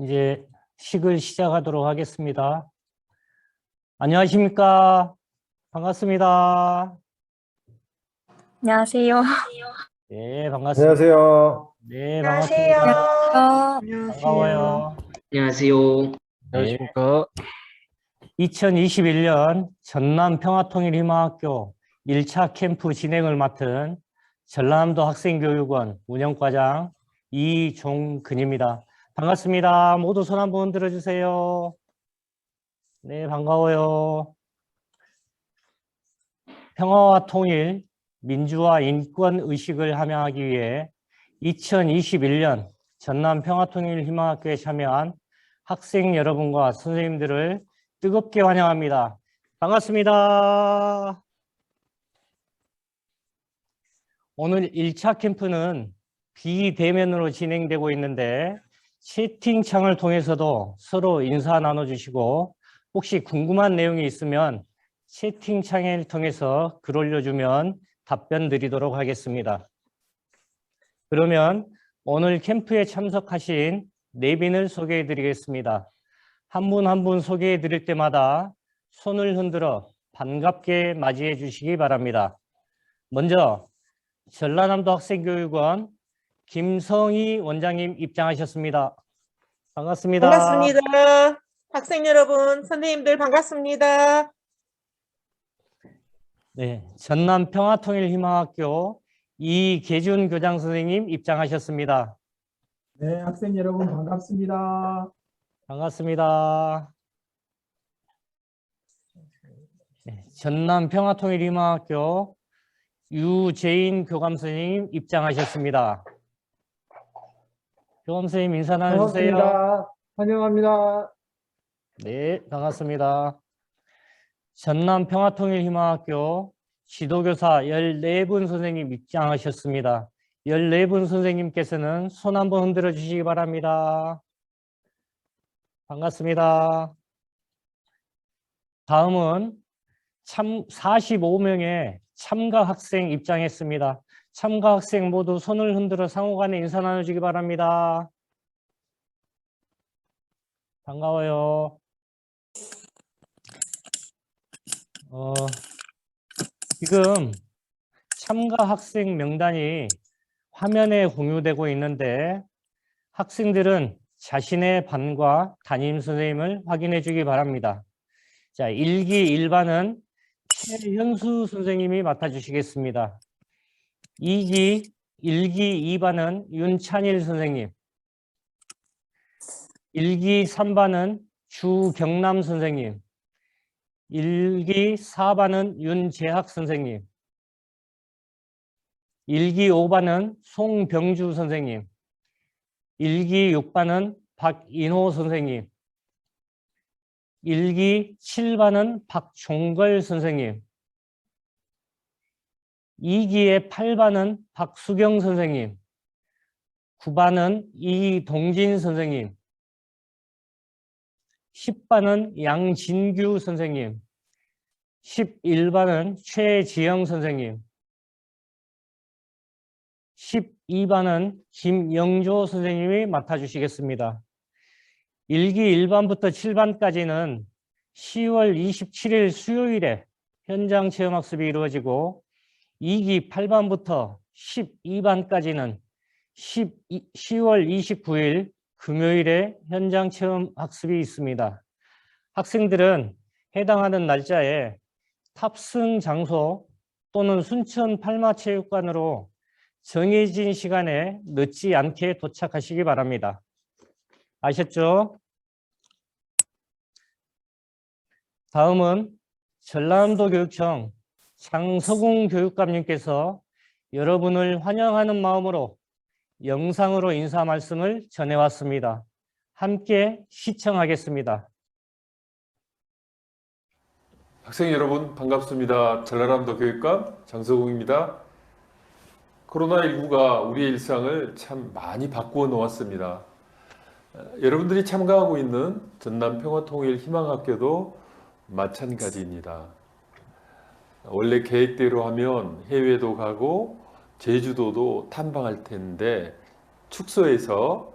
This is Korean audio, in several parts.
이제 식을 시작하도록 하겠습니다. 안녕하십니까? 반갑습니다. 안녕하세요. 네, 반갑습니다. 안녕하세요. 네, 반갑습니다. 안녕하세요. 반가워요. 안녕하세요. 네. 2021년 전남 평화통일희망학교 1차 캠프 진행을 맡은 전남도 학생교육원 운영과장 이종근입니다. 반갑습니다. 모두 손 한번 들어주세요. 네, 반가워요. 평화와 통일, 민주화, 인권 의식을 함양하기 위해 2021년 전남 평화통일희망학교에 참여한 학생 여러분과 선생님들을 뜨겁게 환영합니다. 반갑습니다. 오늘 1차 캠프는 비대면으로 진행되고 있는데 채팅창을 통해서도 서로 인사 나눠주시고 혹시 궁금한 내용이 있으면 채팅창을 통해서 글 올려주면 답변 드리도록 하겠습니다. 그러면 오늘 캠프에 참석하신 내빈을 소개해 드리겠습니다. 한 분 한 분 소개해 드릴 때마다 손을 흔들어 반갑게 맞이해 주시기 바랍니다. 먼저 전라남도 학생교육원 김성희 원장님 입장하셨습니다. 반갑습니다. 반갑습니다. 학생 여러분, 선생님들 반갑습니다. 네, 전남 평화통일희망학교 이계준 교장 선생님 입장하셨습니다. 네, 학생 여러분 반갑습니다. 반갑습니다. 네, 전남 평화통일희망학교 유재인 교감 선생님 입장하셨습니다. 교감 선생님 인사 나눠주세요. 반갑습니다. 환영합니다. 네, 반갑습니다. 전남 평화통일희망학교 지도교사 14분 선생님 입장하셨습니다. 14분 선생님께서는 손 한번 흔들어 주시기 바랍니다. 반갑습니다. 다음은 45명의 참가 학생 입장했습니다. 참가 학생 모두 손을 흔들어 상호간에 인사 나눠주기 바랍니다. 반가워요. 지금 참가 학생 명단이 화면에 공유되고 있는데 학생들은 자신의 반과 담임 선생님을 확인해 주기 바랍니다. 자, 1기 1반은 최현수 선생님이 맡아주시겠습니다. 1기 2반은 윤찬일 선생님, 1기 3반은 주경남 선생님, 1기 4반은 윤재학 선생님, 1기 5반은 송병주 선생님, 1기 6반은 박인호 선생님, 1기 7반은 박종걸 선생님, 2기의 8반은 박수경 선생님, 9반은 이동진 선생님, 10반은 양진규 선생님, 11반은 최지영 선생님, 12반은 김영조 선생님이 맡아주시겠습니다. 1기 1반부터 7반까지는 10월 27일 수요일에 현장 체험학습이 이루어지고 2기 8반부터 12반까지는 10월 29일 금요일에 현장 체험학습이 있습니다. 학생들은 해당하는 날짜에 탑승 장소 또는 순천 팔마체육관으로 정해진 시간에 늦지 않게 도착하시기 바랍니다. 아셨죠? 다음은 전라남도 교육청 장서궁 교육감님께서 여러분을 환영하는 마음으로 영상으로 인사 말씀을 전해왔습니다. 함께 시청하겠습니다. 학생 여러분 반갑습니다. 전라남도 교육감 장서궁입니다. 코로나19가 우리의 일상을 참 많이 바꾸어 놓았습니다. 여러분들이 참가하고 있는 전남 평화통일희망학교도 마찬가지입니다. 원래 계획대로 하면 해외도 가고 제주도도 탐방할 텐데 축소해서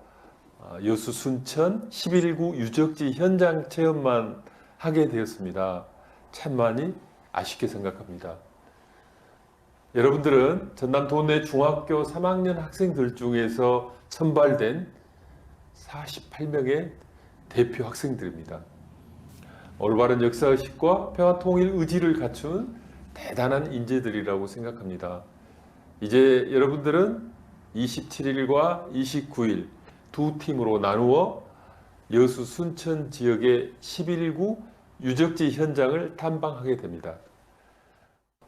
여수 순천 11구 유적지 현장 체험만 하게 되었습니다. 참 많이 아쉽게 생각합니다. 여러분들은 전남 도내 중학교 3학년 학생들 중에서 선발된 48명의 대표 학생들입니다. 올바른 역사의식과 평화통일 의지를 갖춘 대단한 인재들이라고 생각합니다. 이제 여러분들은 27일과 29일 두 팀으로 나누어 여수 순천 지역의 11구 유적지 현장을 탐방하게 됩니다.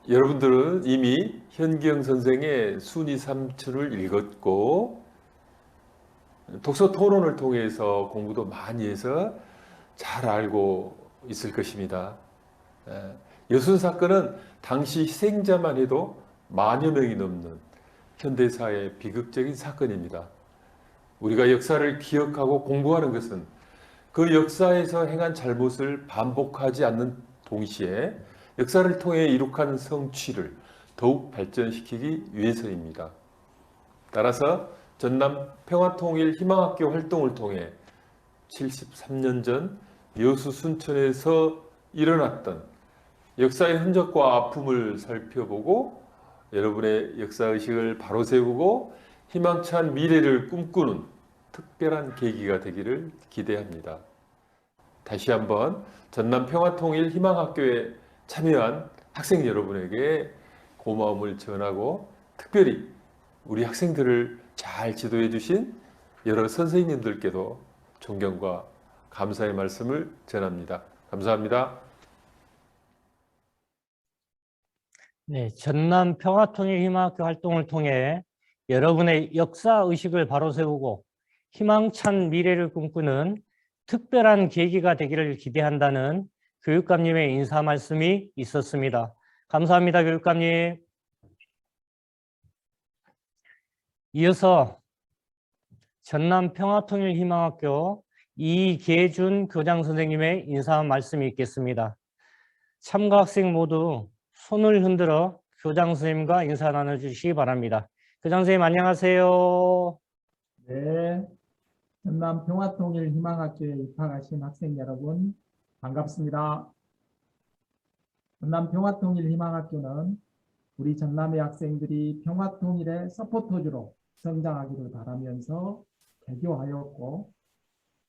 여러분들은 이미 현기영 선생의 순이 삼천을 읽었고 독서 토론을 통해서 공부도 많이 해서 잘 알고 있을 것입니다. 여순 사건은 당시 희생자만 해도 만여 명이 넘는 현대사의 비극적인 사건입니다. 우리가 역사를 기억하고 공부하는 것은 그 역사에서 행한 잘못을 반복하지 않는 동시에 역사를 통해 이룩한 성취를 더욱 발전시키기 위해서입니다. 따라서 전남 평화통일 희망학교 활동을 통해 73년 전 여수 순천에서 일어났던 역사의 흔적과 아픔을 살펴보고 여러분의 역사의식을 바로 세우고 희망찬 미래를 꿈꾸는 특별한 계기가 되기를 기대합니다. 다시 한번 전남 평화통일 희망학교에 참여한 학생 여러분에게 고마움을 전하고 특별히 우리 학생들을 잘 지도해 주신 여러 선생님들께도 존경과 감사의 말씀을 전합니다. 감사합니다. 네, 전남 평화통일 희망학교 활동을 통해 여러분의 역사의식을 바로 세우고 희망찬 미래를 꿈꾸는 특별한 계기가 되기를 기대한다는 교육감님의 인사 말씀이 있었습니다. 감사합니다, 교육감님. 이어서 전남 평화통일 희망학교 이계준 교장 선생님의 인사 말씀이 있겠습니다. 참가 학생 모두 손을 흔들어 교장 선생님과 인사 나눠주시기 바랍니다. 교장 선생님 안녕하세요. 네, 전남 평화통일 희망학교에 입학하신 학생 여러분 반갑습니다. 전남 평화통일 희망학교는 우리 전남의 학생들이 평화통일의 서포터즈로 성장하기를 바라면서 개교하였고,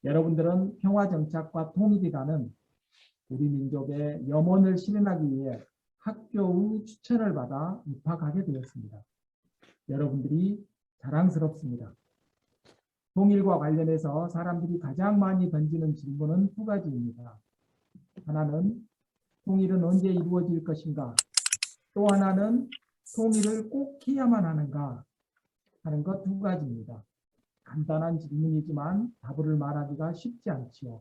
여러분들은 평화정착과 통일이라는 우리 민족의 염원을 실현하기 위해 학교의 추천을 받아 입학하게 되었습니다. 여러분들이 자랑스럽습니다. 통일과 관련해서 사람들이 가장 많이 던지는 질문은 두 가지입니다. 하나는 통일은 언제 이루어질 것인가? 또 하나는 통일을 꼭 해야만 하는가? 하는 것 두 가지입니다. 간단한 질문이지만 답을 말하기가 쉽지 않지요.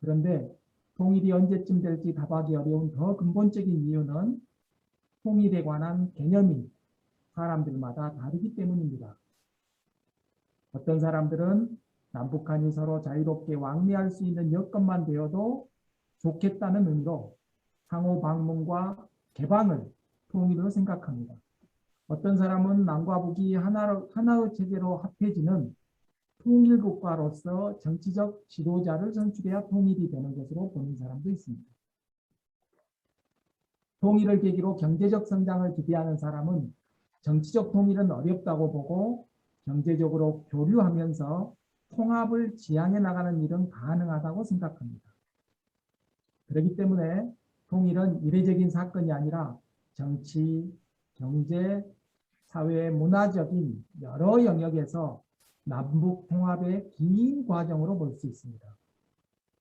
그런데 통일이 언제쯤 될지 답하기 어려운 더 근본적인 이유는 통일에 관한 개념이 사람들마다 다르기 때문입니다. 어떤 사람들은 남북한이 서로 자유롭게 왕래할 수 있는 여건만 되어도 좋겠다는 의미로 상호 방문과 개방을 통일로 생각합니다. 어떤 사람은 남과 북이 하나의 체제로 합해지는 통일국가로서 정치적 지도자를 선출해야 통일이 되는 것으로 보는 사람도 있습니다. 통일을 계기로 경제적 성장을 기대하는 사람은 정치적 통일은 어렵다고 보고 경제적으로 교류하면서 통합을 지향해 나가는 일은 가능하다고 생각합니다. 그렇기 때문에 통일은 이례적인 사건이 아니라 정치, 경제, 사회, 문화적인 여러 영역에서 남북 통합의 긴 과정으로 볼 수 있습니다.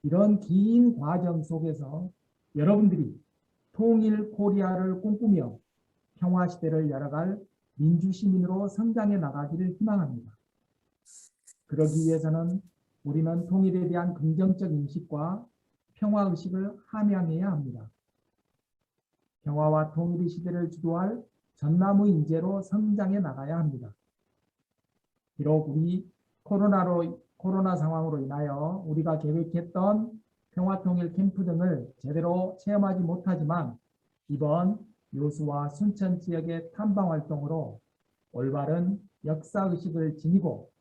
이런 긴 과정 속에서 여러분들이 통일 코리아를 꿈꾸며 평화시대를 열어갈 민주시민으로 성장해 나가기를 희망합니다. 그러기 위해서는 우리는 통일에 대한 긍정적 인식과 평화의식을 함양해야 합니다. 평화와 통일의 시대를 주도할 전남의 인재로 성장해 나가야 합니다. 비록 우리 코로나 상황으로 인하여 우리가 계획했던 평화통일 캠프 등을 제대로 체험하지 못하지만 이번 여수와 순천 지역의 탐방활동으로 올바른 역사의식을 지니고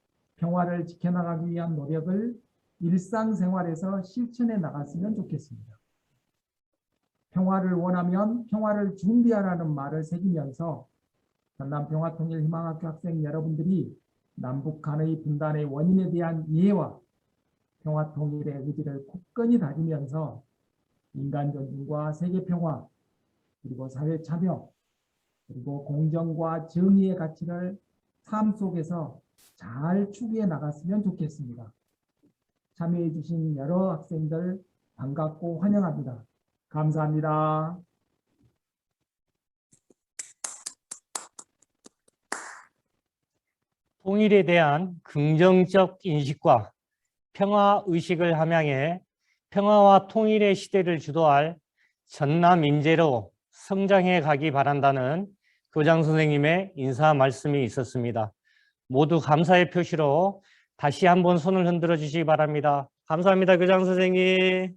평화를 지켜나가기 위한 노력을 일상생활에서 실천해 나갔으면 좋겠습니다. 평화를 원하면 평화를 준비하라는 말을 새기면서 전남평화통일희망학교 학생 여러분들이 남북 간의 분단의 원인에 대한 이해와 평화통일의 의지를 굳건히 다지면서 인간 존중과 세계평화 그리고 사회참여 그리고 공정과 정의의 가치를 삶 속에서 잘 추구해 나갔으면 좋겠습니다. 참여해 주신 여러 학생들 반갑고 환영합니다. 감사합니다. 통일에 대한 긍정적 인식과 평화 의식을 함양해 평화와 통일의 시대를 주도할 전남 인재로 성장해 가기 바란다는 교장 선생님의 인사 말씀이 있었습니다. 모두 감사의 표시로 다시 한번 손을 흔들어 주시기 바랍니다. 감사합니다, 교장 선생님.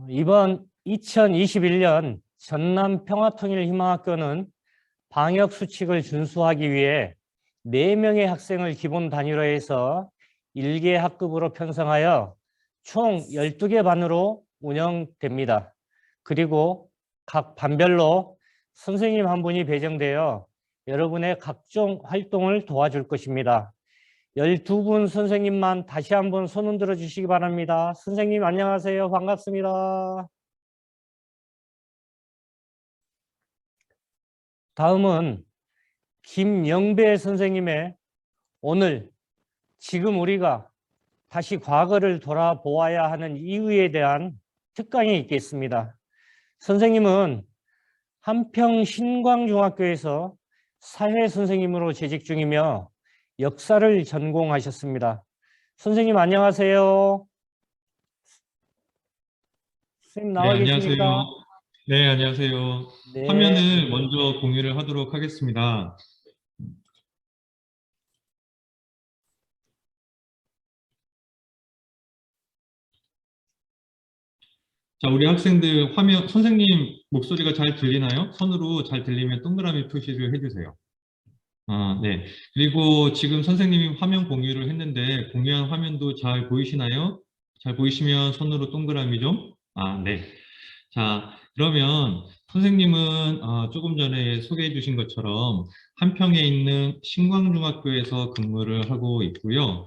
이번 2021년 전남 평화통일희망학교는 방역 수칙을 준수하기 위해 4명의 학생을 기본 단위로 해서 1개 학급으로 편성하여 총 12개 반으로 운영됩니다. 그리고 각 반별로 선생님 한 분이 배정되어 여러분의 각종 활동을 도와줄 것입니다. 12분 선생님만 다시 한번 손 흔들어 주시기 바랍니다. 선생님 안녕하세요. 반갑습니다. 다음은 김영배 선생님의 오늘 지금 우리가 다시 과거를 돌아보아야 하는 이유에 대한 특강이 있겠습니다. 선생님은 한평 신광중학교에서 사회 선생님으로 재직 중이며 역사를 전공하셨습니다. 선생님 안녕하세요. 선생님 나와 계십니까? 안녕하세요. 네, 안녕하세요. 네. 화면을 먼저 공유를 하도록 하겠습니다. 자, 우리 학생들 화면, 선생님 목소리가 잘 들리나요? 손으로 잘 들리면 동그라미 표시를 해주세요. 네. 그리고 지금 선생님이 화면 공유를 했는데 공유한 화면도 잘 보이시나요? 잘 보이시면 손으로 동그라미 좀. 네. 자, 그러면 선생님은 조금 전에 소개해 주신 것처럼 한평에 있는 신광중학교에서 근무를 하고 있고요.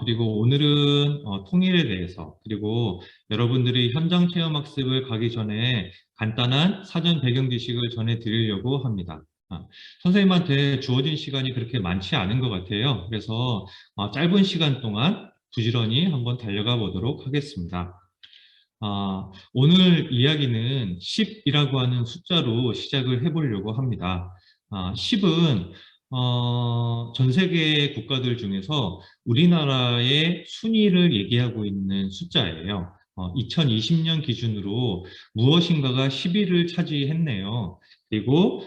그리고 오늘은 통일에 대해서 그리고 여러분들이 현장 체험 학습을 가기 전에 간단한 사전 배경 지식을 전해 드리려고 합니다. 선생님한테 주어진 시간이 그렇게 많지 않은 것 같아요. 그래서 짧은 시간 동안 부지런히 한번 달려가 보도록 하겠습니다. 오늘 이야기는 10이라고 하는 숫자로 시작을 해보려고 합니다. 10은 전 세계 국가들 중에서 우리나라의 순위를 얘기하고 있는 숫자예요. 2020년 기준으로 무엇인가가 10위를 차지했네요. 그리고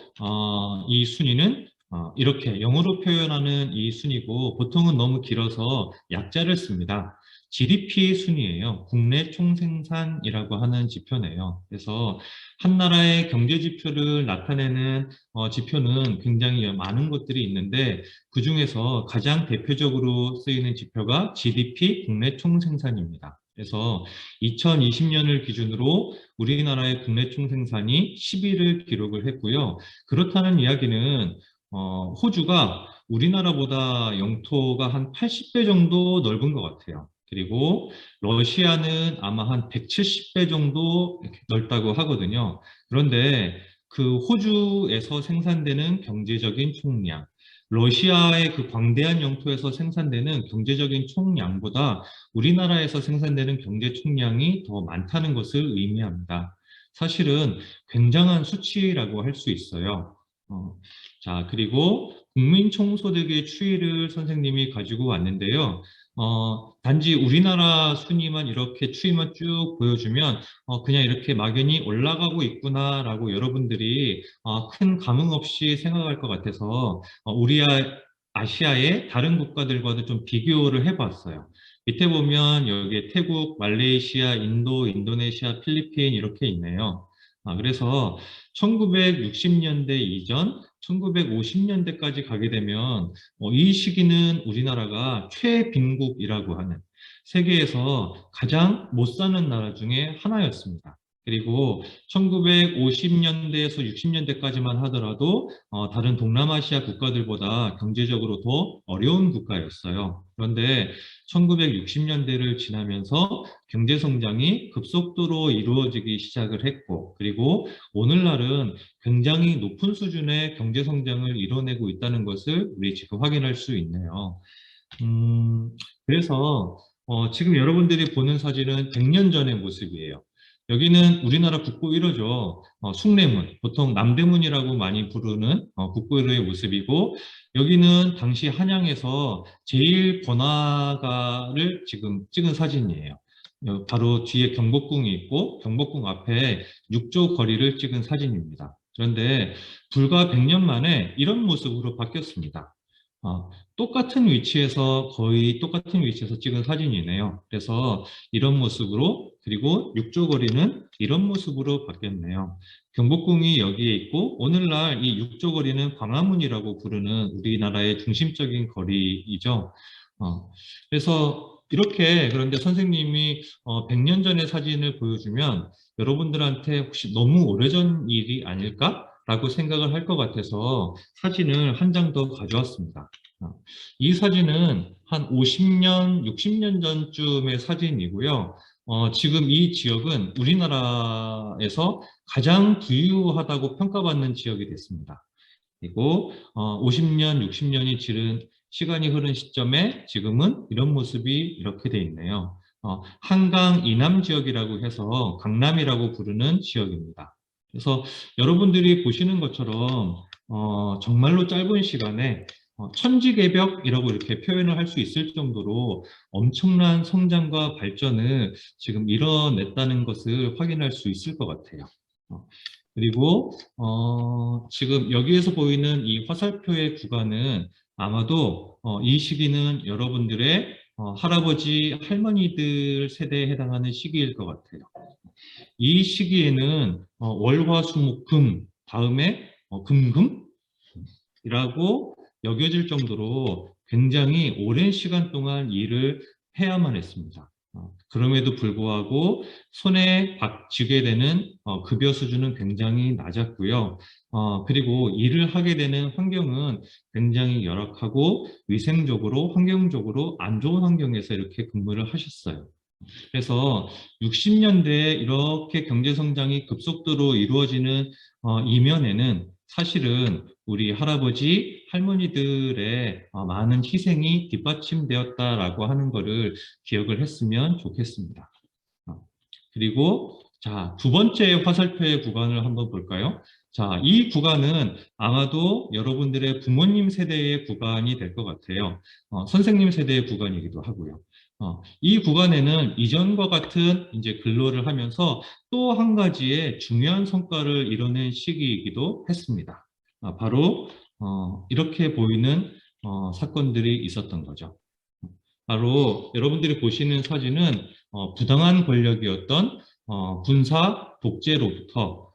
이 순위는 이렇게 영어로 표현하는 이 순위고 보통은 너무 길어서 약자를 씁니다. GDP 순위예요. 국내 총생산이라고 하는 지표네요. 그래서 한 나라의 경제 지표를 나타내는 지표는 굉장히 많은 것들이 있는데 그중에서 가장 대표적으로 쓰이는 지표가 GDP 국내 총생산입니다. 그래서 2020년을 기준으로 우리나라의 국내 총생산이 10위를 기록을 했고요. 그렇다는 이야기는 호주가 우리나라보다 영토가 한 80배 정도 넓은 것 같아요. 그리고 러시아는 아마 한 170배 정도 넓다고 하거든요. 그런데 그 호주에서 생산되는 경제적인 총량, 러시아의 그 광대한 영토에서 생산되는 경제적인 총량보다 우리나라에서 생산되는 경제 총량이 더 많다는 것을 의미합니다. 사실은 굉장한 수치라고 할 수 있어요. 자, 그리고 국민 총소득의 추이를 선생님이 가지고 왔는데요. 단지 우리나라 순위만 이렇게 추이만 쭉 보여주면 그냥 이렇게 막연히 올라가고 있구나라고 여러분들이 큰 감흥 없이 생각할 것 같아서 우리 아시아의 다른 국가들과도 좀 비교를 해봤어요. 밑에 보면 여기에 태국, 말레이시아, 인도, 인도네시아, 필리핀 이렇게 있네요. 그래서 1960년대 이전 1950년대까지 가게 되면 이 시기는 우리나라가 최빈국이라고 하는 세계에서 가장 못 사는 나라 중에 하나였습니다. 그리고 1950년대에서 60년대까지만 하더라도 다른 동남아시아 국가들보다 경제적으로 더 어려운 국가였어요. 그런데 1960년대를 지나면서 경제 성장이 급속도로 이루어지기 시작을 했고, 그리고 오늘날은 굉장히 높은 수준의 경제 성장을 이뤄내고 있다는 것을 우리 지금 확인할 수 있네요. 그래서 지금 여러분들이 보는 사진은 100년 전의 모습이에요. 여기는 우리나라 국보 1호죠. 숭례문, 보통 남대문이라고 많이 부르는 국보 1호의 모습이고, 여기는 당시 한양에서 제1번화가를 지금 찍은 사진이에요. 바로 뒤에 경복궁이 있고 경복궁 앞에 6조 거리를 찍은 사진입니다. 그런데 불과 100년 만에 이런 모습으로 바뀌었습니다. 똑같은 위치에서 거의 똑같은 위치에서 찍은 사진이네요. 그래서 이런 모습으로, 그리고 6조 거리는 이런 모습으로 바뀌었네요. 경복궁이 여기에 있고, 오늘날 이 6조 거리는 광화문이라고 부르는 우리나라의 중심적인 거리이죠. 그래서 이렇게, 그런데 선생님이 100년 전의 사진을 보여주면 여러분들한테 혹시 너무 오래전 일이 아닐까? 라고 생각을 할 것 같아서 사진을 한 장 더 가져왔습니다. 이 사진은 한 50년, 60년 전쯤의 사진이고요. 지금 이 지역은 우리나라에서 가장 부유하다고 평가받는 지역이 됐습니다. 그리고 50년, 60년이 지른 시간이 흐른 시점에 지금은 이런 모습이 이렇게 돼 있네요. 한강 이남 지역이라고 해서 강남이라고 부르는 지역입니다. 그래서 여러분들이 보시는 것처럼 정말로 짧은 시간에 천지개벽이라고 이렇게 표현을 할 수 있을 정도로 엄청난 성장과 발전을 지금 이뤄냈다는 것을 확인할 수 있을 것 같아요. 그리고 지금 여기에서 보이는 이 화살표의 구간은 아마도 이 시기는 여러분들의 할아버지, 할머니들 세대에 해당하는 시기일 것 같아요. 이 시기에는 월화수목금 다음에 금금이라고 여겨질 정도로 굉장히 오랜 시간 동안 일을 해야만 했습니다. 그럼에도 불구하고 손에 쥐게 되는 급여 수준은 굉장히 낮았고요. 그리고 일을 하게 되는 환경은 굉장히 열악하고 위생적으로, 환경적으로 안 좋은 환경에서 이렇게 근무를 하셨어요. 그래서 60년대에 이렇게 경제성장이 급속도로 이루어지는 이면에는 사실은 우리 할아버지, 할머니들의 많은 희생이 뒷받침되었다라고 하는 것을 기억을 했으면 좋겠습니다. 그리고 자, 두 번째 화살표의 구간을 한번 볼까요? 자, 이 구간은 아마도 여러분들의 부모님 세대의 구간이 될 것 같아요. 선생님 세대의 구간이기도 하고요. 이 구간에는 이전과 같은 이제 근로를 하면서 또 한 가지의 중요한 성과를 이뤄낸 시기이기도 했습니다. 바로 이렇게 보이는 사건들이 있었던 거죠. 바로 여러분들이 보시는 사진은 부당한 권력이었던 군사 독재로부터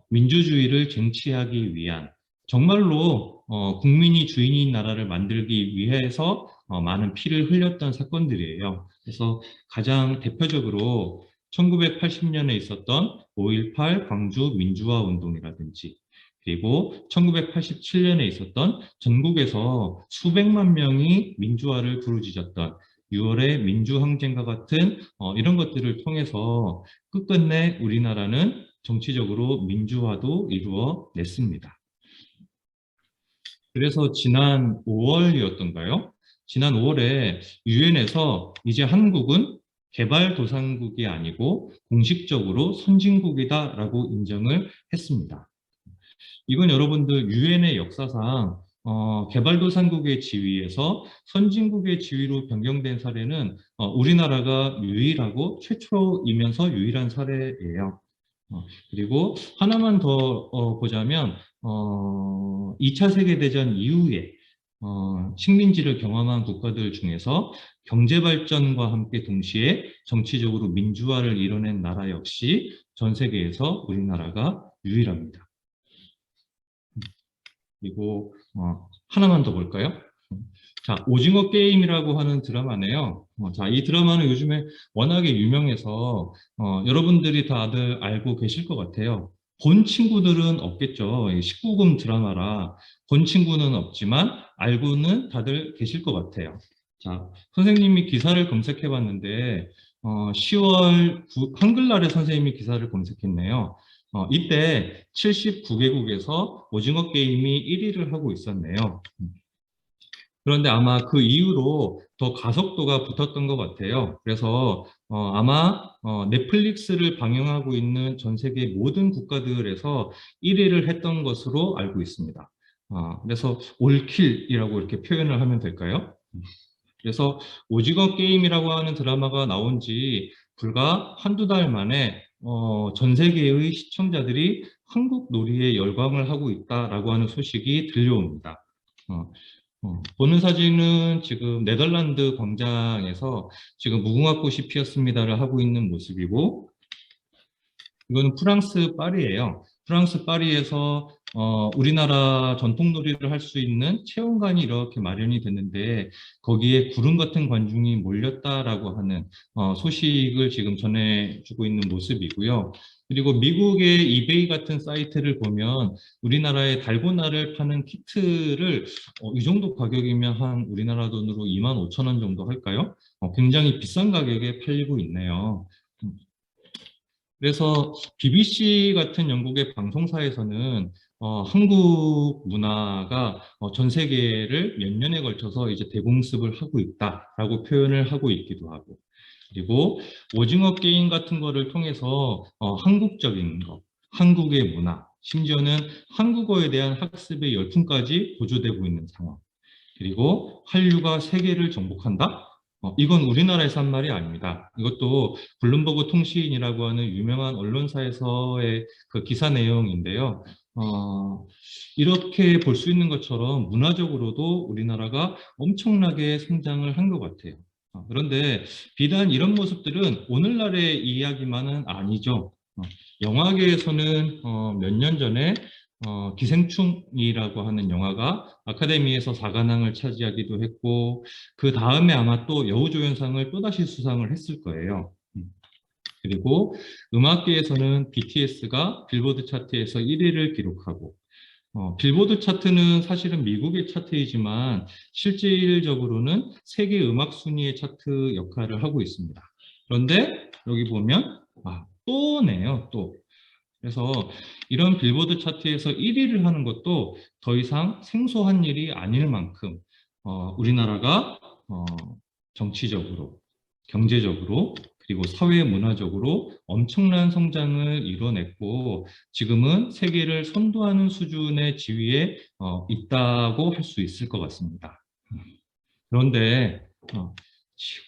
민주주의를 쟁취하기 위한, 정말로 국민이 주인인 나라를 만들기 위해서 많은 피를 흘렸던 사건들이에요. 그래서 가장 대표적으로 1980년에 있었던 5.18 광주 민주화 운동이라든지, 그리고 1987년에 있었던 전국에서 수백만 명이 민주화를 부르짖었던 6월의 민주항쟁과 같은 이런 것들을 통해서 끝끝내 우리나라는 정치적으로 민주화도 이루어냈습니다. 그래서 지난 5월이었던가요? 지난 5월에 유엔에서 이제 한국은 개발도상국이 아니고 공식적으로 선진국이다라고 인정을 했습니다. 이건 여러분들 유엔의 역사상 개발도상국의 지위에서 선진국의 지위로 변경된 사례는 우리나라가 유일하고 최초이면서 유일한 사례예요. 그리고 하나만 더 보자면 2차 세계대전 이후에 식민지를 경험한 국가들 중에서 경제발전과 함께 동시에 정치적으로 민주화를 이뤄낸 나라 역시 전 세계에서 우리나라가 유일합니다. 그리고 하나만 더 볼까요? 자, 오징어 게임이라고 하는 드라마네요. 자, 이 드라마는 요즘에 워낙에 유명해서 여러분들이 다들 알고 계실 것 같아요. 본 친구들은 없겠죠. 19금 드라마라 본 친구는 없지만 알고는 다들 계실 것 같아요. 자, 선생님이 기사를 검색해 봤는데 10월 한글날에 선생님이 기사를 검색했네요. 이때 79개국에서 오징어 게임이 1위를 하고 있었네요. 그런데 아마 그 이후로 더 가속도가 붙었던 것 같아요. 그래서 아마 넷플릭스를 방영하고 있는 전 세계 모든 국가들에서 1위를 했던 것으로 알고 있습니다. 그래서 올킬이라고 이렇게 표현을 하면 될까요? 그래서 오징어 게임이라고 하는 드라마가 나온 지 불과 한두 달 만에 전 세계의 시청자들이 한국 놀이에 열광을 하고 있다라고 하는 소식이 들려옵니다. 보는 사진은 지금 네덜란드 광장에서 지금 무궁화꽃이 피었습니다를 하고 있는 모습이고, 이거는 프랑스 파리예요. 프랑스 파리에서 우리나라 전통놀이를 할 수 있는 체험관이 이렇게 마련이 됐는데 거기에 구름 같은 관중이 몰렸다라고 하는 소식을 지금 전해주고 있는 모습이고요. 그리고 미국의 이베이 같은 사이트를 보면 우리나라의 달고나를 파는 키트를 이 정도 가격이면 한 우리나라 돈으로 25,000원 정도 할까요? 굉장히 비싼 가격에 팔리고 있네요. 그래서 BBC 같은 영국의 방송사에서는 한국 문화가 전 세계를 몇 년에 걸쳐서 이제 대공습을 하고 있다라고 표현을 하고 있기도 하고, 그리고 오징어 게임 같은 거를 통해서 한국적인 것, 한국의 문화, 심지어는 한국어에 대한 학습의 열풍까지 고조되고 있는 상황. 그리고 한류가 세계를 정복한다? 이건 우리나라에서 한 말이 아닙니다. 이것도 블룸버그 통신이라고 하는 유명한 언론사에서의 그 기사 내용인데요. 이렇게 볼 수 있는 것처럼 문화적으로도 우리나라가 엄청나게 성장을 한 것 같아요. 그런데 비단 이런 모습들은 오늘날의 이야기만은 아니죠. 영화계에서는 몇 년 전에 기생충이라고 하는 영화가 아카데미에서 4관왕을 차지하기도 했고, 그 다음에 아마 또 여우조연상을 또다시 수상을 했을 거예요. 그리고 음악계에서는 BTS가 빌보드 차트에서 1위를 기록하고, 빌보드 차트는 사실은 미국의 차트이지만 실질적으로는 세계 음악 순위의 차트 역할을 하고 있습니다. 그런데 여기 보면 또네요, 또. 그래서 이런 빌보드 차트에서 1위를 하는 것도 더 이상 생소한 일이 아닐 만큼 우리나라가 정치적으로, 경제적으로, 그리고 사회 문화적으로 엄청난 성장을 이뤄냈고 지금은 세계를 선도하는 수준의 지위에 있다고 할 수 있을 것 같습니다. 그런데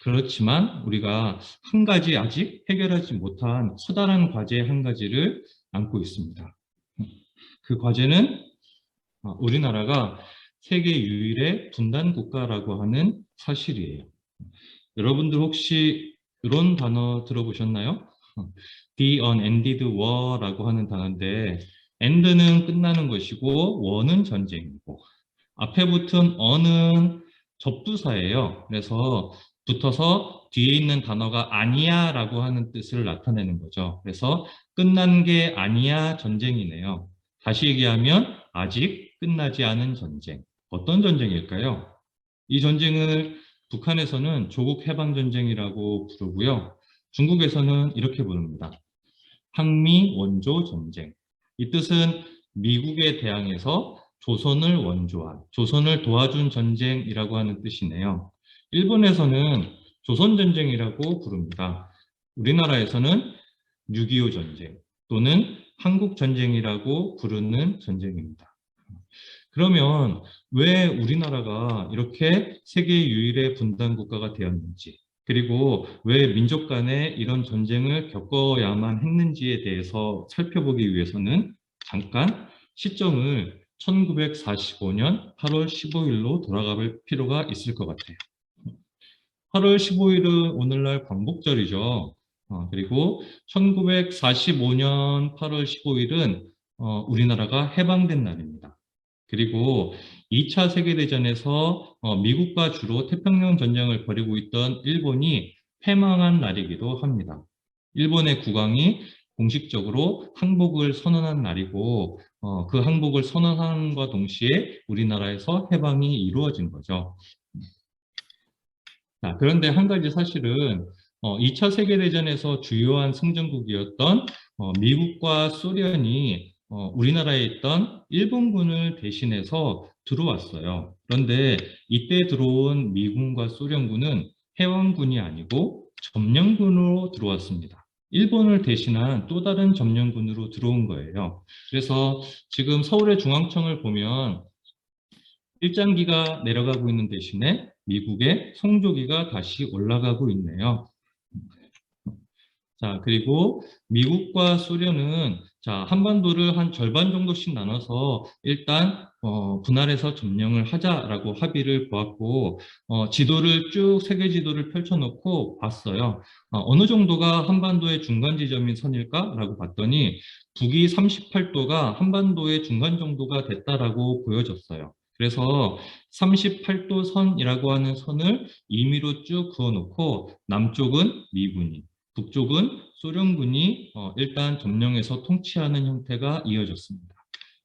그렇지만 우리가 한 가지 아직 해결하지 못한 커다란 과제 한 가지를 안고 있습니다. 그 과제는 우리나라가 세계 유일의 분단 국가라고 하는 사실이에요. 여러분들 혹시 이런 단어 들어보셨나요? The unended war라고 하는 단어인데 end는 끝나는 것이고 war는 전쟁이고 앞에 붙은 on은 접두사예요. 그래서 붙어서 뒤에 있는 단어가 아니야 라고 하는 뜻을 나타내는 거죠. 그래서 끝난 게 아니야 전쟁이네요. 다시 얘기하면 아직 끝나지 않은 전쟁. 어떤 전쟁일까요? 이 전쟁을 북한에서는 조국 해방 전쟁이라고 부르고요. 중국에서는 이렇게 부릅니다. 항미 원조 전쟁. 이 뜻은 미국에 대항해서 조선을 원조한, 조선을 도와준 전쟁이라고 하는 뜻이네요. 일본에서는 조선전쟁이라고 부릅니다. 우리나라에서는 6.25 전쟁 또는 한국전쟁이라고 부르는 전쟁입니다. 그러면 왜 우리나라가 이렇게 세계 유일의 분단 국가가 되었는지, 그리고 왜 민족 간에 이런 전쟁을 겪어야만 했는지에 대해서 살펴보기 위해서는 잠깐 시점을 1945년 8월 15일로 돌아가 볼 필요가 있을 것 같아요. 8월 15일은 오늘날 광복절이죠. 그리고 1945년 8월 15일은 우리나라가 해방된 날입니다. 그리고 2차 세계대전에서 미국과 주로 태평양 전쟁을 벌이고 있던 일본이 패망한 날이기도 합니다. 일본의 국왕이 공식적으로 항복을 선언한 날이고 그 항복을 선언함과 동시에 우리나라에서 해방이 이루어진 거죠. 자, 그런데 한 가지 사실은 2차 세계대전에서 주요한 승전국이었던 미국과 소련이 우리나라에 있던 일본군을 대신해서 들어왔어요. 그런데 이때 들어온 미군과 소련군은 해방군이 아니고 점령군으로 들어왔습니다. 일본을 대신한 또 다른 점령군으로 들어온 거예요. 그래서 지금 서울의 중앙청을 보면 일장기가 내려가고 있는 대신에 미국의 성조기가 다시 올라가고 있네요. 자, 그리고 미국과 소련은 한반도를 한 절반 정도씩 나눠서 일단 분할해서 점령을 하자라고 합의를 보았고 지도를 쭉 세계 지도를 펼쳐놓고 봤어요. 어느 정도가 한반도의 중간 지점인 선일까라고 봤더니 북위 38도가 한반도의 중간 정도가 됐다라고 보여졌어요. 그래서 38도 선이라고 하는 선을 임의로 쭉 그어놓고 남쪽은 미군이, 북쪽은 소련군이 일단 점령해서 통치하는 형태가 이어졌습니다.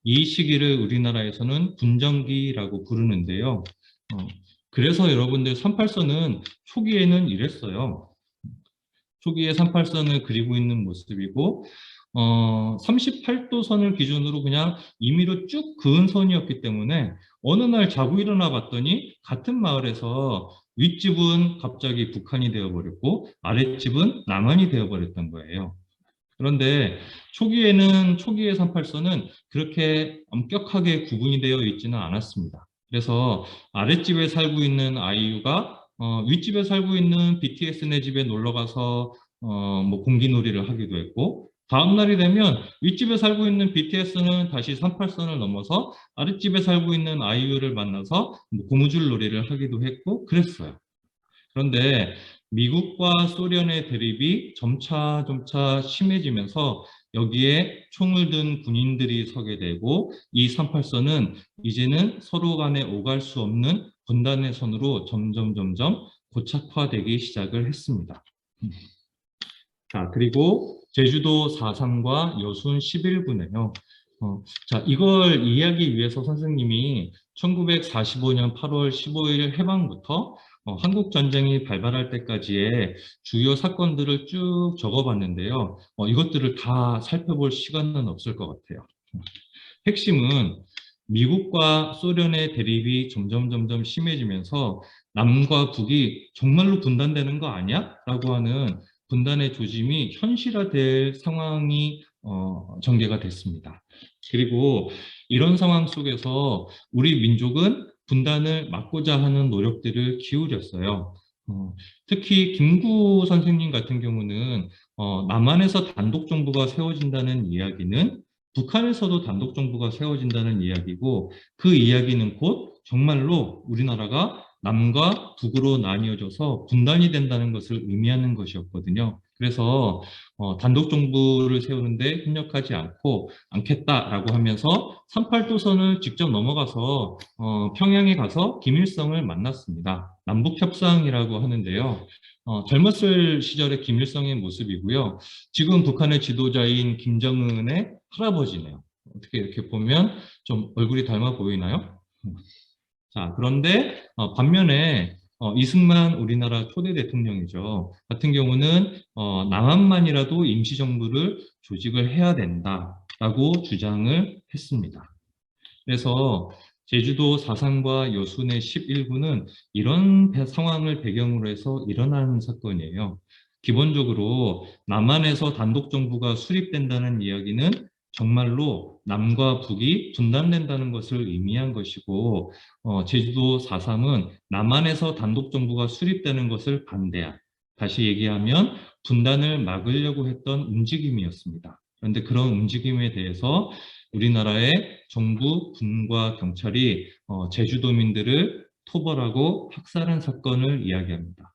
이 시기를 우리나라에서는 분정기라고 부르는데요. 그래서 여러분들 38선은 초기에는 이랬어요. 초기에 38선을 그리고 있는 모습이고 38도 선을 기준으로 그냥 임의로 쭉 그은 선이었기 때문에 어느 날 자고 일어나 봤더니 같은 마을에서 윗집은 갑자기 북한이 되어버렸고 아랫집은 남한이 되어버렸던 거예요. 그런데 초기의 38선은 그렇게 엄격하게 구분이 되어 있지는 않았습니다. 그래서 아랫집에 살고 있는 아이유가 윗집에 살고 있는 BTS네 집에 놀러 가서 뭐 공기놀이를 하기도 했고 다음 날이 되면 윗집에 살고 있는 BTS는 다시 38선을 넘어서 아랫집에 살고 있는 아이유를 만나서 고무줄 놀이를 하기도 했고 그랬어요. 그런데 미국과 소련의 대립이 점차 심해지면서 여기에 총을 든 군인들이 서게 되고 이 38선은 이제는 서로 간에 오갈 수 없는 분단의 선으로 점점 고착화되기 시작을 했습니다. 자, 그리고 제주도 4.3과 여순 11군에요. 자, 이걸 이해하기 위해서 선생님이 1945년 8월 15일 해방부터 한국 전쟁이 발발할 때까지의 주요 사건들을 쭉 적어봤는데요. 이것들을 다 살펴볼 시간은 없을 것 같아요. 핵심은 미국과 소련의 대립이 점점 심해지면서 남과 북이 정말로 분단되는 거 아니야? 라고 하는 분단의 조짐이 현실화될 상황이 전개가 됐습니다. 그리고 이런 상황 속에서 우리 민족은 분단을 막고자 하는 노력들을 기울였어요. 특히 김구 선생님 같은 경우는 남한에서 단독 정부가 세워진다는 이야기는 북한에서도 단독 정부가 세워진다는 이야기고 그 이야기는 곧 정말로 우리나라가 남과 북으로 나뉘어져서 분단이 된다는 것을 의미하는 것이었거든요. 그래서 단독 정부를 세우는데 협력하지 않겠다라고 하면서 38도선을 직접 넘어가서 평양에 가서 김일성을 만났습니다. 남북협상이라고 하는데요. 젊었을 시절의 김일성의 모습이고요. 지금 북한의 지도자인 김정은의 할아버지네요. 어떻게 이렇게 보면 좀 얼굴이 닮아 보이나요? 자, 그런데 반면에 이승만 우리나라 초대 대통령이죠. 같은 경우는 남한만이라도 임시정부를 조직을 해야 된다라고 주장을 했습니다. 그래서 제주도 4.3과 여순의 11군은 이런 상황을 배경으로 해서 일어나는 사건이에요. 기본적으로 남한에서 단독 정부가 수립된다는 이야기는 정말로 남과 북이 분단된다는 것을 의미한 것이고 제주도 4.3은 남한에서 단독 정부가 수립되는 것을 반대한, 다시 얘기하면 분단을 막으려고 했던 움직임이었습니다. 그런데 그런 움직임에 대해서 우리나라의 정부, 군과 경찰이 제주도민들을 토벌하고 학살한 사건을 이야기합니다.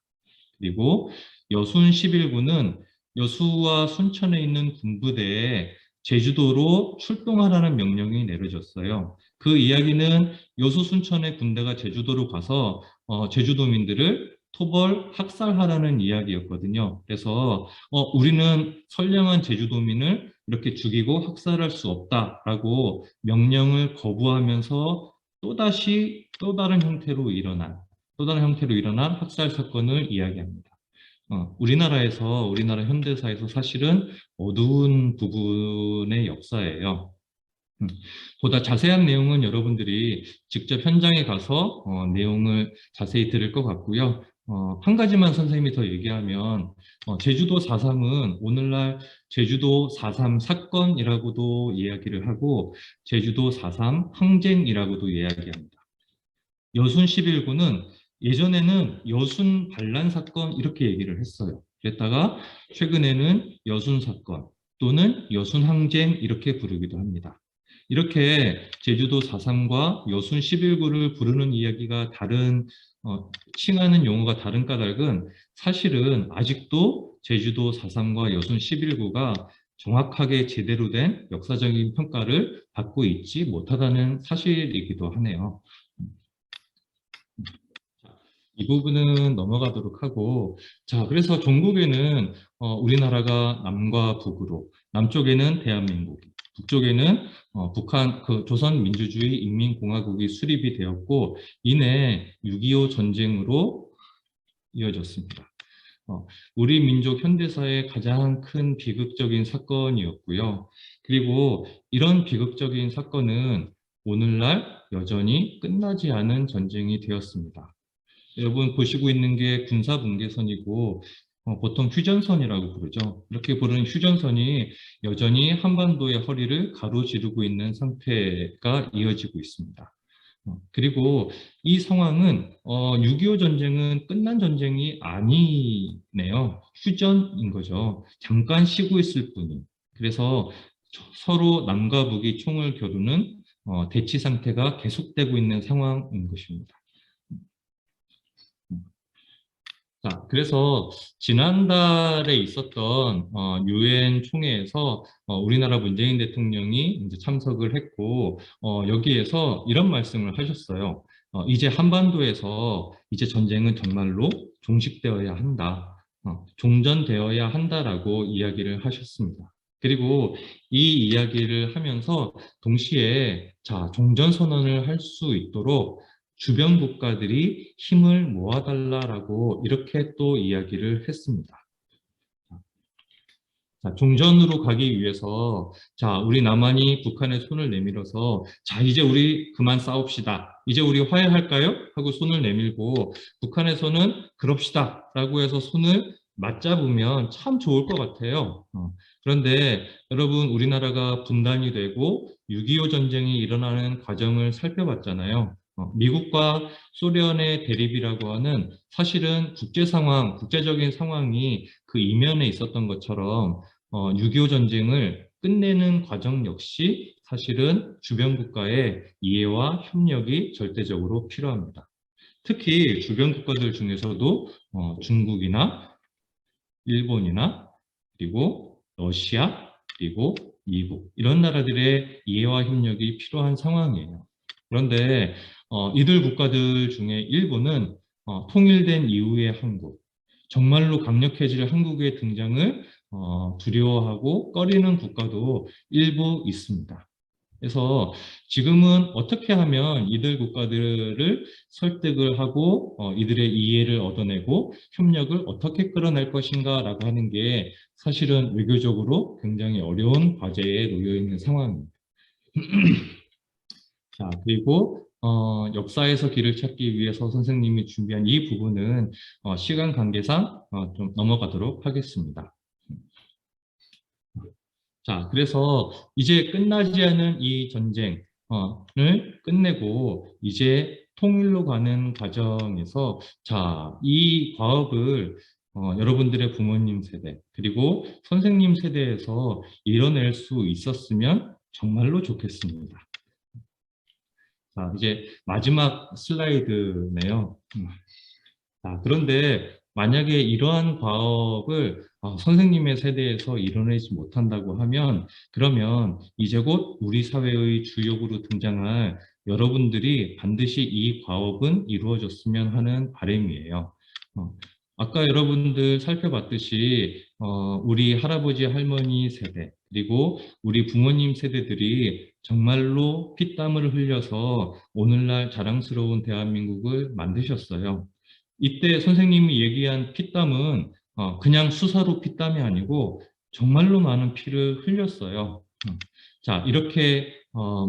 그리고 여순 11군은 여수와 순천에 있는 군부대에 제주도로 출동하라는 명령이 내려졌어요. 그 이야기는 여수 순천의 군대가 제주도로 가서 제주도민들을 토벌 학살하라는 이야기였거든요. 그래서 우리는 선량한 제주도민을 이렇게 죽이고 학살할 수 없다라고 명령을 거부하면서 또다시 또 다른 형태로 일어난 학살 사건을 이야기합니다. 우리나라 현대사에서 사실은 어두운 부분의 역사예요. 보다 자세한 내용은 여러분들이 직접 현장에 가서 내용을 자세히 들을 것 같고요. 한 가지만 선생님이 더 얘기하면 제주도 4.3은 오늘날 제주도 4.3 사건이라고도 이야기를 하고 제주도 4.3 항쟁이라고도 이야기합니다. 여순 11구는 예전에는 여순 반란 사건 이렇게 얘기를 했어요. 그랬다가 최근에는 여순 사건 또는 여순 항쟁 이렇게 부르기도 합니다. 이렇게 제주도 4.3과 여순 11구를 부르는 이야기가 다른 칭하는 용어가 다른 까닭은 사실은 아직도 제주도 4.3과 여순 11구가 정확하게 제대로 된 역사적인 평가를 받고 있지 못하다는 사실이기도 하네요. 이 부분은 넘어가도록 하고, 자, 그래서 종국에는 우리나라가 남과 북으로, 남쪽에는 대한민국, 북쪽에는 북한, 조선민주주의 인민공화국이 수립이 되었고, 이내 6.25 전쟁으로 이어졌습니다. 우리 민족 현대사의 가장 큰 비극적인 사건이었고요. 그리고 이런 비극적인 사건은 오늘날 여전히 끝나지 않은 전쟁이 되었습니다. 여러분 보시고 있는 게 군사분계선이고 보통 휴전선이라고 부르죠. 이렇게 부르는 휴전선이 여전히 한반도의 허리를 가로지르고 있는 상태가 이어지고 있습니다. 그리고 이 상황은 6.25 전쟁은 끝난 전쟁이 아니네요. 휴전인 거죠. 잠깐 쉬고 있을 뿐이. 그래서 서로 남과 북이 총을 겨루는 대치 상태가 계속되고 있는 상황인 것입니다. 자, 그래서 지난달에 있었던 유엔 총회에서 우리나라 문재인 대통령이 이제 참석을 했고 여기에서 이런 말씀을 하셨어요. 이제 한반도에서 이제 전쟁은 정말로 종식되어야 한다. 종전되어야 한다라고 이야기를 하셨습니다. 그리고 이 이야기를 하면서 동시에 자, 종전선언을 할 수 있도록 주변 국가들이 힘을 모아달라라고 이렇게 또 이야기를 했습니다. 자, 종전으로 가기 위해서 자, 우리 남한이 북한의 손을 내밀어서 자, 이제 우리 그만 싸웁시다. 이제 우리 화해할까요? 하고 손을 내밀고 북한에서는 그럽시다 라고 해서 손을 맞잡으면 참 좋을 것 같아요. 그런데 여러분 우리나라가 분단이 되고 6.25 전쟁이 일어나는 과정을 살펴봤잖아요. 미국과 소련의 대립이라고 하는 사실은 국제적인 상황이 그 이면에 있었던 것처럼 6.25 전쟁을 끝내는 과정 역시 사실은 주변 국가의 이해와 협력이 절대적으로 필요합니다. 특히 주변 국가들 중에서도 중국이나 일본이나 그리고 러시아 그리고 미국 이런 나라들의 이해와 협력이 필요한 상황이에요. 그런데 이들 국가들 중에 일부는 통일된 이후의 한국, 정말로 강력해질 한국의 등장을 두려워하고 꺼리는 국가도 일부 있습니다. 그래서 지금은 어떻게 하면 이들 국가들을 설득을 하고 이들의 이해를 얻어내고 협력을 어떻게 끌어낼 것인가 라고 하는 게 사실은 외교적으로 굉장히 어려운 과제에 놓여 있는 상황입니다. 자, 그리고 역사에서 길을 찾기 위해서 선생님이 준비한 이 부분은 시간 관계상 좀 넘어가도록 하겠습니다. 자, 그래서 이제 끝나지 않은 이 전쟁을 끝내고 이제 통일로 가는 과정에서 자, 이 과업을 여러분들의 부모님 세대 그리고 선생님 세대에서 이뤄낼 수 있었으면 정말로 좋겠습니다. 자, 이제 마지막 슬라이드네요. 자, 그런데 만약에 이러한 과업을 선생님의 세대에서 이뤄내지 못한다고 하면 그러면 이제 곧 우리 사회의 주역으로 등장할 여러분들이 반드시 이 과업은 이루어졌으면 하는 바람이에요. 아까 여러분들 살펴봤듯이 우리 할아버지 할머니 세대 그리고 우리 부모님 세대들이 정말로 피땀을 흘려서 오늘날 자랑스러운 대한민국을 만드셨어요. 이때 선생님이 얘기한 피땀은 그냥 수사로 피땀이 아니고 정말로 많은 피를 흘렸어요. 자, 이렇게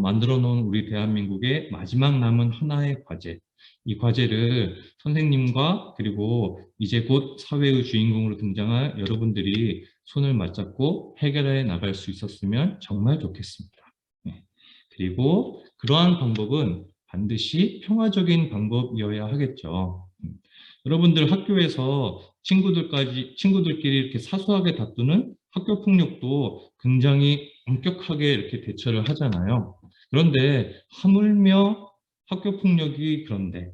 만들어 놓은 우리 대한민국의 마지막 남은 하나의 과제, 이 과제를 선생님과 그리고 이제 곧 사회의 주인공으로 등장할 여러분들이 손을 맞잡고 해결해 나갈 수 있었으면 정말 좋겠습니다. 네. 그리고 그러한 방법은 반드시 평화적인 방법이어야 하겠죠. 여러분들 학교에서 친구들끼리 이렇게 사소하게 다투는 학교 폭력도 굉장히 엄격하게 이렇게 대처를 하잖아요. 그런데 하물며 학교 폭력이 그런데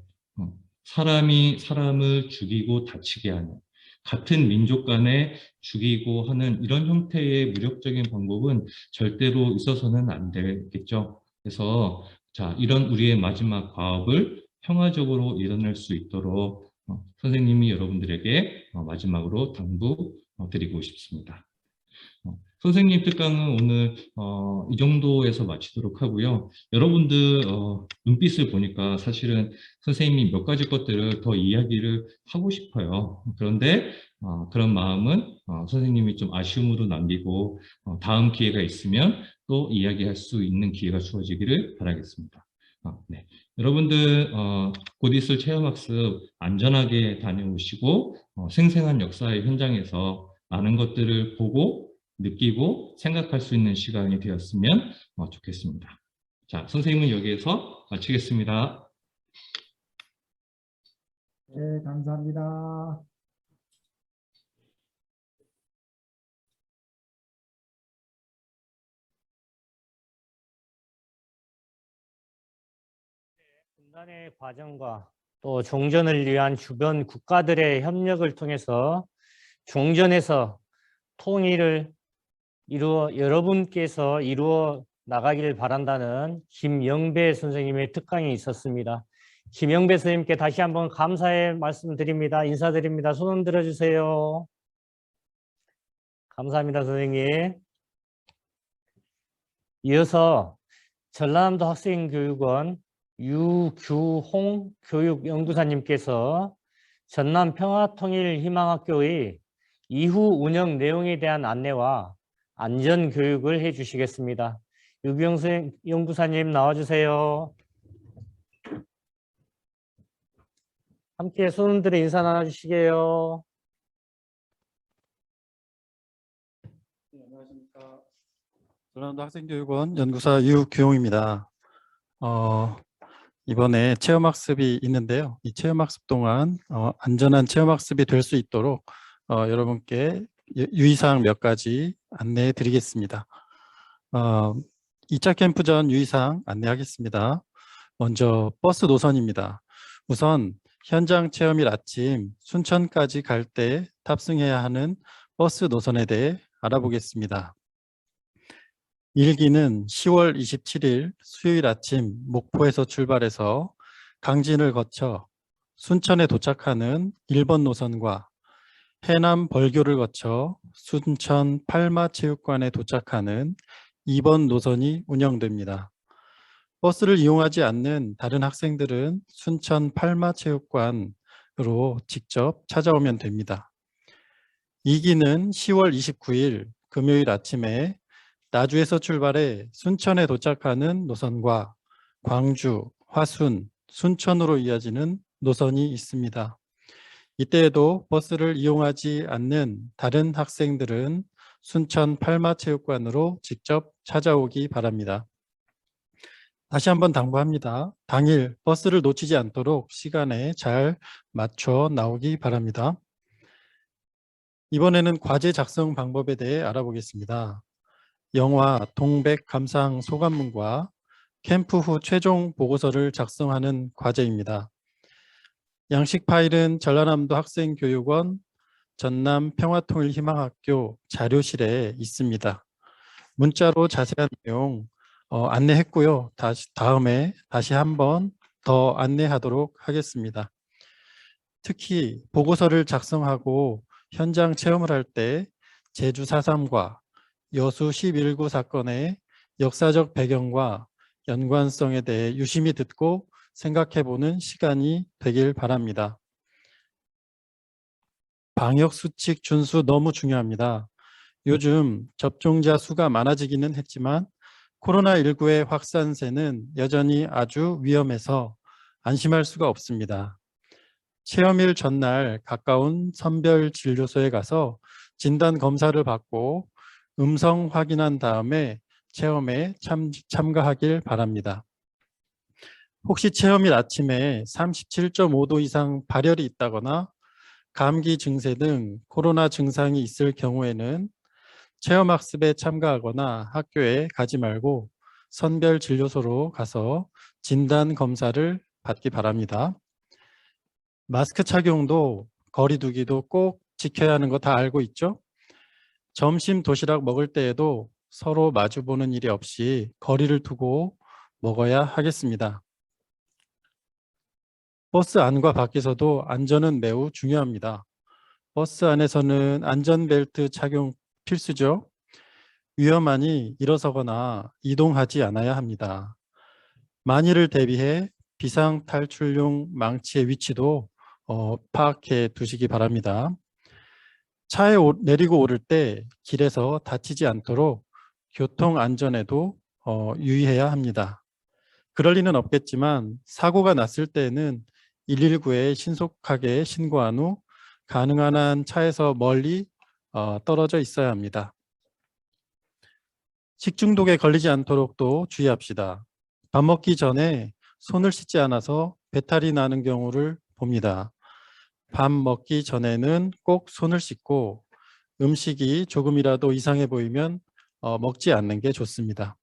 사람이 사람을 죽이고 다치게 하는 같은 민족 간에 죽이고 하는 이런 형태의 무력적인 방법은 절대로 있어서는 안 되겠죠. 그래서 자, 이런 우리의 마지막 과업을 평화적으로 이뤄낼 수 있도록 선생님이 여러분들에게 마지막으로 당부드리고 싶습니다. 선생님 특강은 오늘 이 정도에서 마치도록 하고요. 여러분들 눈빛을 보니까 사실은 선생님이 몇 가지 것들을 더 이야기를 하고 싶어요. 그런데 그런 마음은 선생님이 좀 아쉬움으로 남기고 다음 기회가 있으면 또 이야기할 수 있는 기회가 주어지기를 바라겠습니다. 네. 여러분들 곧 있을 체험학습 안전하게 다녀오시고 생생한 역사의 현장에서 많은 것들을 보고 느끼고 생각할 수 있는 시간이 되었으면 좋겠습니다. 자, 선생님은 여기에서 마치겠습니다. 네, 감사합니다. 분단의 과정과 또 종전을 위한 주변 국가들의 협력을 통해서 종전에서 통일을 여러분께서 이루어 나가기를 바란다는 김영배 선생님의 특강이 있었습니다. 김영배 선생님께 다시 한번 감사의 말씀드립니다. 인사드립니다. 손 들어주세요. 감사합니다, 선생님. 이어서 전라남도 학생교육원 유규홍 교육연구사님께서 전남 평화통일희망학교의 이후 운영 내용에 대한 안내와 안전교육을 해주시겠습니다. 유규홍 연구사님 나와주세요. 함께 손들어 인사 나눠주시게요. 네, 안녕하십니까. 전라남도 학생교육원 연구사 유규용입니다. 이번에 체험학습이 있는데요. 이 체험학습 동안 안전한 체험학습이 될 수 있도록 여러분께 유의사항 몇 가지 안내해 드리겠습니다. 2차 캠프 전 유의사항 안내하겠습니다. 먼저 버스 노선입니다. 우선 현장 체험일 아침 순천까지 갈 때 탑승해야 하는 버스 노선에 대해 알아보겠습니다. 1기는 10월 27일 수요일 아침 목포에서 출발해서 강진을 거쳐 순천에 도착하는 1번 노선과 해남 벌교를 거쳐 순천 팔마체육관에 도착하는 2번 노선이 운영됩니다. 버스를 이용하지 않는 다른 학생들은 순천 팔마체육관으로 직접 찾아오면 됩니다. 2기는 10월 29일 금요일 아침에 나주에서 출발해 순천에 도착하는 노선과 광주, 화순, 순천으로 이어지는 노선이 있습니다. 이때에도 버스를 이용하지 않는 다른 학생들은 순천 팔마체육관으로 직접 찾아오기 바랍니다. 다시 한번 당부합니다. 당일 버스를 놓치지 않도록 시간에 잘 맞춰 나오기 바랍니다. 이번에는 과제 작성 방법에 대해 알아보겠습니다. 영화 동백 감상 소감문과 캠프 후 최종 보고서를 작성하는 과제입니다. 양식 파일은 전라남도 학생교육원 전남 평화통일희망학교 자료실에 있습니다. 문자로 자세한 내용 안내했고요. 다음에 다시 한번 더 안내하도록 하겠습니다. 특히 보고서를 작성하고 현장 체험을 할 때 제주 4.3과 여수 11구 사건의 역사적 배경과 연관성에 대해 유심히 듣고 생각해보는 시간이 되길 바랍니다. 방역수칙 준수 너무 중요합니다. 요즘 접종자 수가 많아지기는 했지만 코로나19의 확산세는 여전히 아주 위험해서 안심할 수가 없습니다. 체험일 전날 가까운 선별진료소에 가서 진단 검사를 받고 음성 확인한 다음에 체험에 참가하길 바랍니다. 혹시 체험일 아침에 37.5도 이상 발열이 있다거나 감기 증세 등 코로나 증상이 있을 경우에는 체험학습에 참가하거나 학교에 가지 말고 선별진료소로 가서 진단 검사를 받기 바랍니다. 마스크 착용도 거리 두기도 꼭 지켜야 하는 거 다 알고 있죠? 점심 도시락 먹을 때에도 서로 마주보는 일이 없이 거리를 두고 먹어야 하겠습니다. 버스 안과 밖에서도 안전은 매우 중요합니다. 버스 안에서는 안전벨트 착용 필수죠. 위험하니 일어서거나 이동하지 않아야 합니다. 만일을 대비해 비상탈출용 망치의 위치도 파악해 두시기 바랍니다. 차에 내리고 오를 때 길에서 다치지 않도록 교통안전에도 유의해야 합니다. 그럴 리는 없겠지만 사고가 났을 때는 119에 신속하게 신고한 후 가능한 한 차에서 멀리 떨어져 있어야 합니다. 식중독에 걸리지 않도록도 주의합시다. 밥 먹기 전에 손을 씻지 않아서 배탈이 나는 경우를 봅니다. 밥 먹기 전에는 꼭 손을 씻고 음식이 조금이라도 이상해 보이면 먹지 않는 게 좋습니다.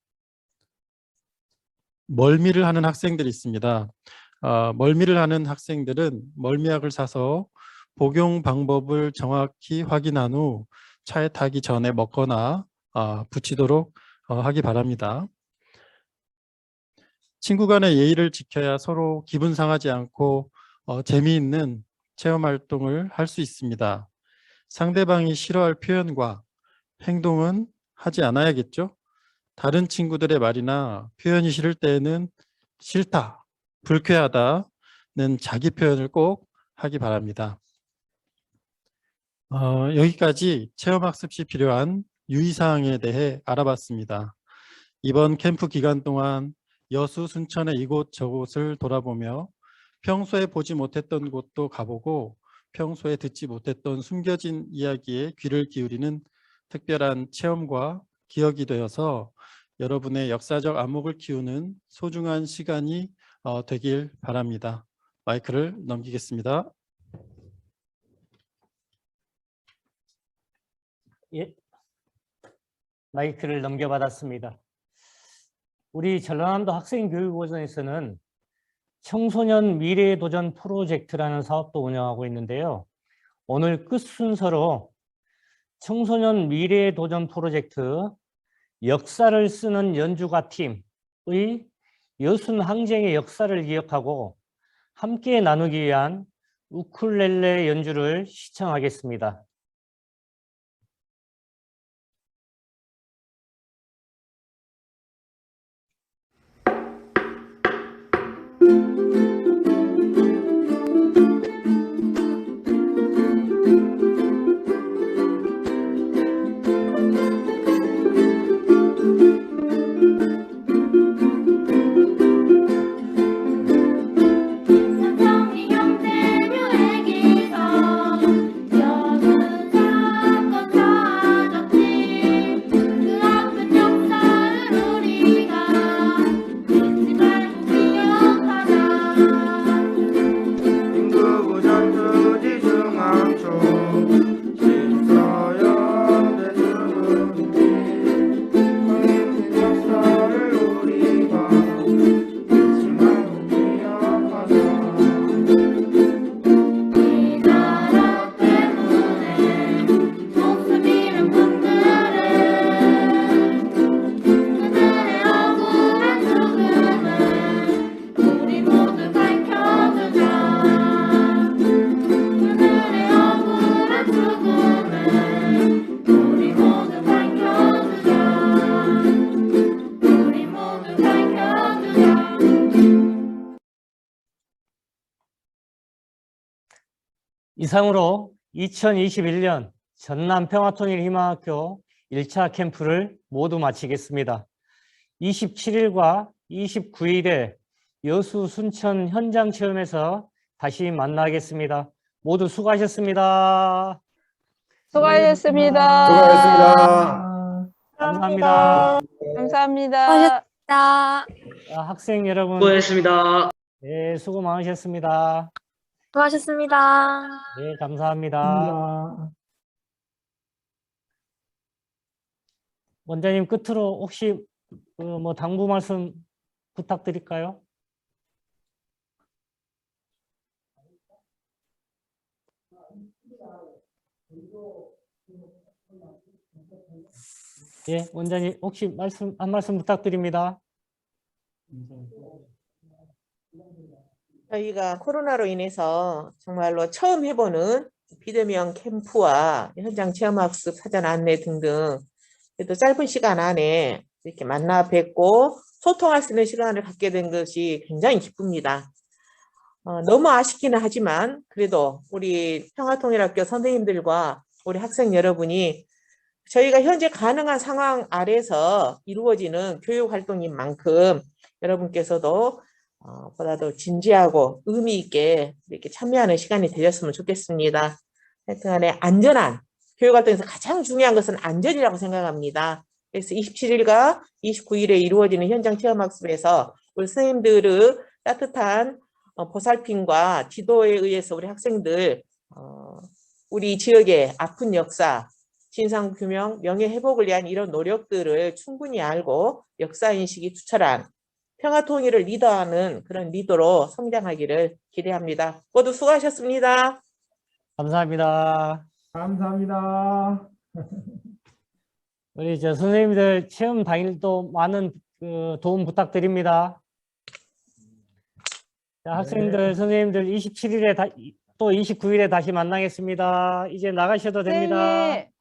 멀미를 하는 학생들이 있습니다. 멀미를 하는 학생들은 멀미약을 사서 복용 방법을 정확히 확인한 후 차에 타기 전에 먹거나 붙이도록 하기 바랍니다. 친구 간의 예의를 지켜야 서로 기분 상하지 않고 재미있는 체험 활동을 할 수 있습니다. 상대방이 싫어할 표현과 행동은 하지 않아야겠죠? 다른 친구들의 말이나 표현이 싫을 때에는 싫다, 불쾌하다는 자기 표현을 꼭 하기 바랍니다. 여기까지 체험학습 시 필요한 유의사항에 대해 알아봤습니다. 이번 캠프 기간 동안 여수, 순천의 이곳저곳을 돌아보며 평소에 보지 못했던 곳도 가보고 평소에 듣지 못했던 숨겨진 이야기에 귀를 기울이는 특별한 체험과 기억이 되어서 여러분의 역사적 안목을 키우는 소중한 시간이 되길 바랍니다. 마이크를 넘기겠습니다. 예, 마이크를 넘겨받았습니다. 우리 전라남도 학생교육원에서는 청소년 미래의 도전 프로젝트라는 사업도 운영하고 있는데요. 오늘 끝 순서로 청소년 미래의 도전 프로젝트 역사를 쓰는 연주가 팀의 여순 항쟁의 역사를 기억하고 함께 나누기 위한 우쿨렐레 연주를 시청하겠습니다. 삼성이 형제묘에게서 여수 이상으로 2021년 전남 평화통일희망학교 1차 캠프를 모두 마치겠습니다. 27일과 29일에 여수 순천 현장 체험에서 다시 만나겠습니다. 모두 수고하셨습니다. 수고하셨습니다. 수고하셨습니다. 감사합니다. 감사합니다. 자, 학생 여러분, 수고하셨습니다. 네, 수고 많으셨습니다. 수고하셨습니다. 네, 감사합니다. 감사합니다. 원장님 끝으로 혹시 뭐 당부 말씀 부탁드릴까요? 예, 원장님 혹시 한 말씀 부탁드립니다. 저희가 코로나로 인해서 정말로 처음 해보는 비대면 캠프와 현장 체험학습 사전 안내 등등 그래도 짧은 시간 안에 이렇게 만나 뵙고 소통할 수 있는 시간을 갖게 된 것이 굉장히 기쁩니다. 너무 아쉽기는 하지만 그래도 우리 평화통일학교 선생님들과 우리 학생 여러분이 저희가 현재 가능한 상황 아래서 이루어지는 교육 활동인 만큼 여러분께서도 보다 더 진지하고 의미 있게 이렇게 참여하는 시간이 되셨으면 좋겠습니다. 하여튼간에 안전한 교육 활동에서 가장 중요한 것은 안전이라고 생각합니다. 그래서 27일과 29일에 이루어지는 현장 체험학습에서 우리 선생님들의 따뜻한 보살핌과 지도에 의해서 우리 학생들 우리 지역의 아픈 역사, 진상규명, 명예회복을 위한 이런 노력들을 충분히 알고 역사인식이 투철한 평화통일을 리더하는 그런 리더로 성장하기를 기대합니다. 모두 수고하셨습니다. 감사합니다. 감사합니다. 우리 선생님들 체험 당일도 많은 도움 부탁드립니다. 자, 학생들, 선생님들 27일에 또 29일에 다시 만나겠습니다. 이제 나가셔도 됩니다. 선생님,